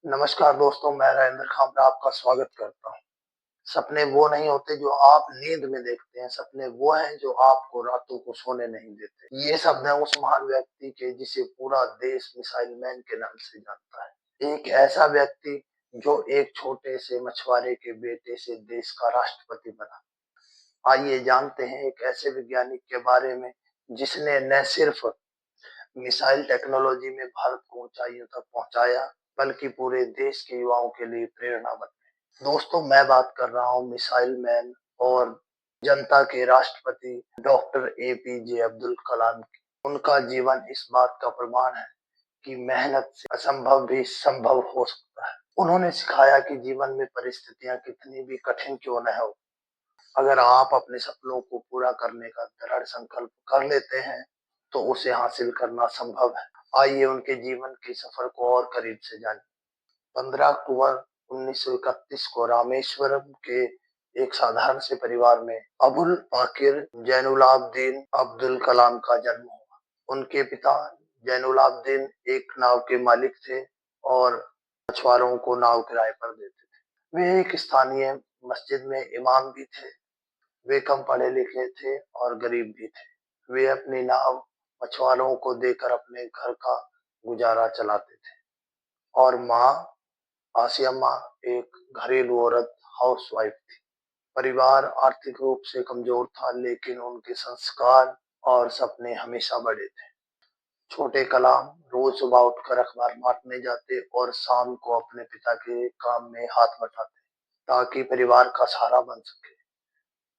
नमस्कार दोस्तों, मैं राजेंद्र खाबरा आपका स्वागत करता हूँ। सपने वो नहीं होते जो आप नींद में देखते हैं, सपने वो हैं जो आपको रातों को सोने नहीं देते। ये शब्द है उस महान व्यक्ति के जिसे पूरा देश मिसाइल मैन के नाम से जानता है। एक ऐसा व्यक्ति जो एक छोटे से मछुआरे के बेटे से देश का राष्ट्रपति बना। आइए जानते हैं एक ऐसे वैज्ञानिक के बारे में जिसने न सिर्फ मिसाइल टेक्नोलॉजी में भारत को ऊंचाइयों तक पहुंचाया, बल्कि पूरे देश के युवाओं के लिए प्रेरणा बने। दोस्तों, मैं बात कर रहा हूं मिसाइल मैन और जनता के राष्ट्रपति डॉक्टर एपीजे अब्दुल कलाम की। उनका जीवन इस बात का प्रमाण है कि मेहनत से असंभव भी संभव हो सकता है। उन्होंने सिखाया कि जीवन में परिस्थितियां कितनी भी कठिन क्यों न हो, अगर आप अपने सपनों को पूरा करने का दृढ़ संकल्प कर लेते हैं तो उसे हासिल करना संभव है। आइए उनके जीवन के सफर को और करीब से जानें। 15 अक्टूबर 1931 को रामेश्वरम के एक साधारण से परिवार में अबुल पाकिर जैनुलाब्दीन अब्दुल कलाम का जन्म हुआ। उनके पिता जैनुलाब्दीन एक नाव के मालिक थे और मछुआरों को नाव किराए पर देते थे। वे एक स्थानीय मस्जिद में इमाम भी थे। वे कम पढ़े लिखे थे और गरीब भी थे। वे अपनी नाव मछुआरों को देकर अपने घर का गुजारा चलाते थे और माँ आसिया माँ एक घरेलू औरत हाउसवाइफ थी। परिवार आर्थिक रूप से कमजोर था, लेकिन उनके संस्कार और सपने हमेशा बड़े थे। छोटे कलाम रोज सुबह उठकर अखबार बांटने जाते और शाम को अपने पिता के काम में हाथ बटाते ताकि परिवार का सहारा बन सके।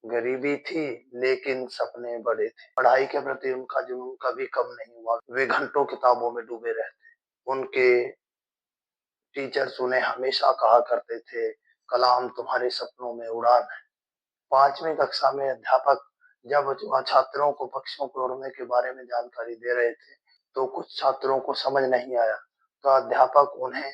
गरीबी थी, लेकिन सपने बड़े थे। पढ़ाई के प्रति उनका जुनून कभी कम नहीं हुआ। वे घंटों किताबों में डूबे रहते। उनके टीचर्स उन्हें हमेशा कहा करते थे, कलाम तुम्हारे सपनों में उड़ान है। 5वीं कक्षा में अध्यापक जब वह छात्रों को पक्षियों के उड़ने के बारे में जानकारी दे रहे थे, तो कुछ छात्रों को समझ नहीं आया, तो अध्यापक उन्हें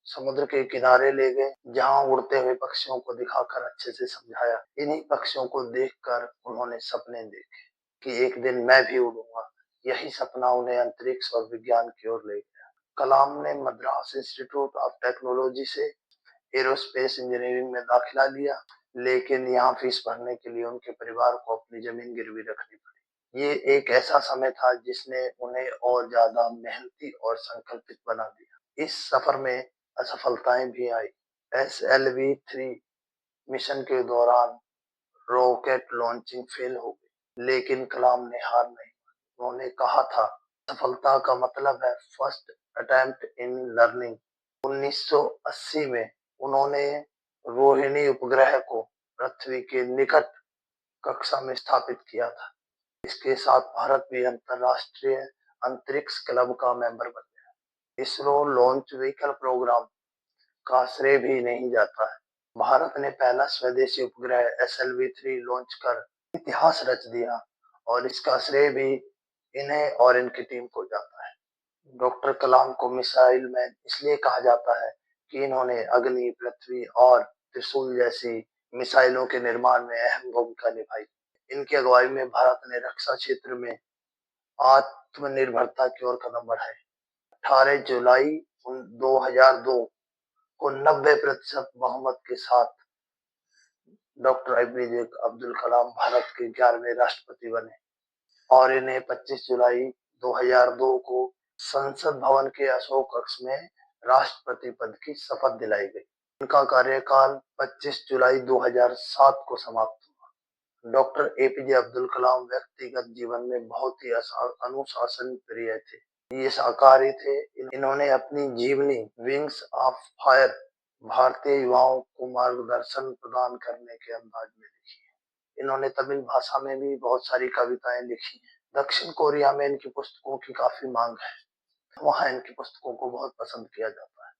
समुद्र के किनारे ले गए, जहां उड़ते हुए पक्षियों को दिखाकर अच्छे से समझाया। इन्हीं पक्षियों को देखकर उन्होंने सपने देखे कि एक दिन मैं भी उड़ूंगा। यही सपना उन्हें अंतरिक्ष और विज्ञान की ओर ले गया। कलाम ने मद्रास इंस्टीट्यूट ऑफ टेक्नोलॉजी से एरोस्पेस इंजीनियरिंग में दाखिला लिया, लेकिन यहाँ फीस भरने के लिए उनके परिवार को अपनी जमीन गिरवी रखनी पड़ी। ये एक ऐसा समय था जिसने उन्हें और ज्यादा मेहनती और संकल्पित बना दिया। इस सफर में असफलताएं भी आई। SLV-3 मिशन के दौरान रॉकेट लॉन्चिंग फेल हो गई, लेकिन कलाम ने हार नहीं मानी। उन्होंने कहा था, सफलता का मतलब है फर्स्ट अटेम्प्ट इन लर्निंग। 1980 में उन्होंने रोहिणी उपग्रह को पृथ्वी के निकट कक्षा में स्थापित किया था। इसके साथ भारत भी अंतरराष्ट्रीय अंतरिक्ष क्लब का मेंबर बन गया। इसरो लॉन्च व्हीकल प्रोग्राम का श्रेय भी नहीं जाता है। भारत ने पहला स्वदेशी उपग्रह SLV-3 लॉन्च कर इतिहास रच दिया और इसका श्रेय भी इन्हें और इनकी टीम को जाता है। डॉक्टर कलाम को मिसाइल मैन इसलिए कहा जाता है कि इन्होंने अग्नि, पृथ्वी और त्रिशूल जैसी मिसाइलों के निर्माण में अहम भूमिका निभाई। इनकी अगुवाई में भारत ने रक्षा क्षेत्र में आत्मनिर्भरता की ओर कदम बढ़ाए। 18 जुलाई 2002 को 90% बहुमत के साथ डॉक्टर एपीजे अब्दुल कलाम भारत के 11वें राष्ट्रपति बने और इन्हें 25 जुलाई 2002 को संसद भवन के अशोक कक्ष में राष्ट्रपति पद की शपथ दिलाई गई। इनका कार्यकाल 25 जुलाई 2007 को समाप्त हुआ। डॉक्टर एपीजे अब्दुल कलाम व्यक्तिगत जीवन में बहुत ही अनुशासन प्रिय थे। ये शाकाहारी थे। इन्होंने अपनी जीवनी विंग्स ऑफ फायर भारतीय युवाओं को मार्गदर्शन प्रदान करने के अंदाज में लिखी है। इन्होंने तमिल भाषा में भी बहुत सारी कविताएं लिखी हैं। दक्षिण कोरिया में इनकी पुस्तकों की काफी मांग है। वहां इनकी पुस्तकों को बहुत पसंद किया जाता है।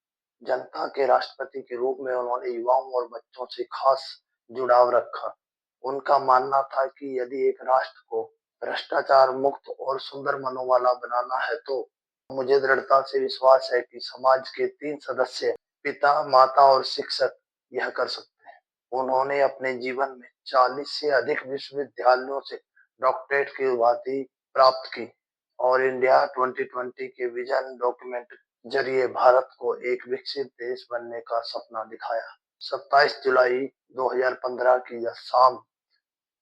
जनता के राष्ट्रपति के रूप में उन्होंने युवाओं और बच्चों से खास जुड़ाव रखा। उनका मानना था कि यदि एक राष्ट्र को भ्रष्टाचार मुक्त और सुंदर मनों वाला बनाना है, तो मुझे दृढ़ता से विश्वास है कि समाज के 3 सदस्य पिता, माता और शिक्षक यह कर सकते हैं। उन्होंने अपने जीवन में 40 से अधिक विश्वविद्यालयों से डॉक्टरेट की उपाधि प्राप्त की और इंडिया 2020 के विजन डॉक्यूमेंट जरिए भारत को एक विकसित देश बनने का सपना दिखाया। 27 जुलाई 2015 की यह शाम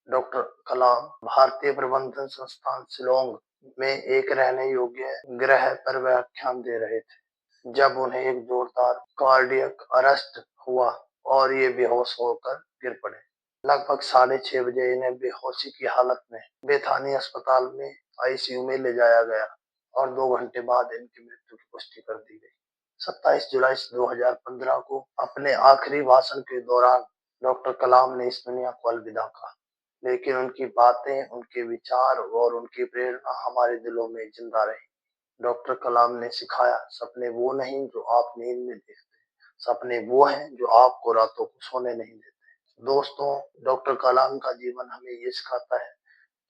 डॉक्टर कलाम भारतीय प्रबंधन संस्थान शिलोंग में एक रहने योग्य ग्रह पर व्याख्यान दे रहे थे, जब उन्हें एक जोरदार कार्डियक अरेस्ट हुआ और ये बेहोश होकर गिर पड़े। लगभग 6:30 बजे इन्हें बेहोशी की हालत में बेथानी अस्पताल में आईसीयू में ले जाया गया और 2 घंटे बाद इनकी मृत्यु की पुष्टि कर दी गई। 27 जुलाई 2015 को अपने आखिरी भाषण के दौरान डॉक्टर कलाम ने इस दुनिया को अलविदा कहा, लेकिन उनकी बातें, उनके विचार और उनकी प्रेरणा हमारे दिलों में जिंदा रही। डॉक्टर कलाम ने सिखाया, सपने वो नहीं जो आप नींद में देखते, सपने वो हैं जो आपको रातों को सोने नहीं देते। दोस्तों, डॉक्टर कलाम का जीवन हमें ये सिखाता है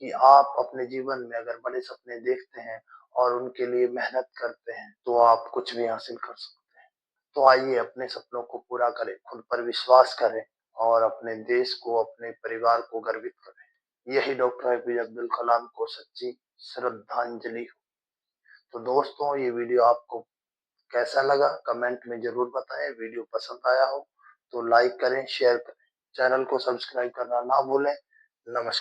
कि आप अपने जीवन में अगर बड़े सपने देखते हैं और उनके लिए मेहनत करते हैं, तो आप कुछ भी हासिल कर सकते हैं। तो आइए अपने सपनों को पूरा करें, खुद पर विश्वास करें और अपने देश को, अपने परिवार को गर्वित करें। यही डॉक्टर एपीजे अब्दुल कलाम को सच्ची श्रद्धांजलि हो। तो दोस्तों, ये वीडियो आपको कैसा लगा कमेंट में जरूर बताएं। वीडियो पसंद आया हो तो लाइक करें, शेयर करें, चैनल को सब्सक्राइब करना ना भूलें। नमस्कार।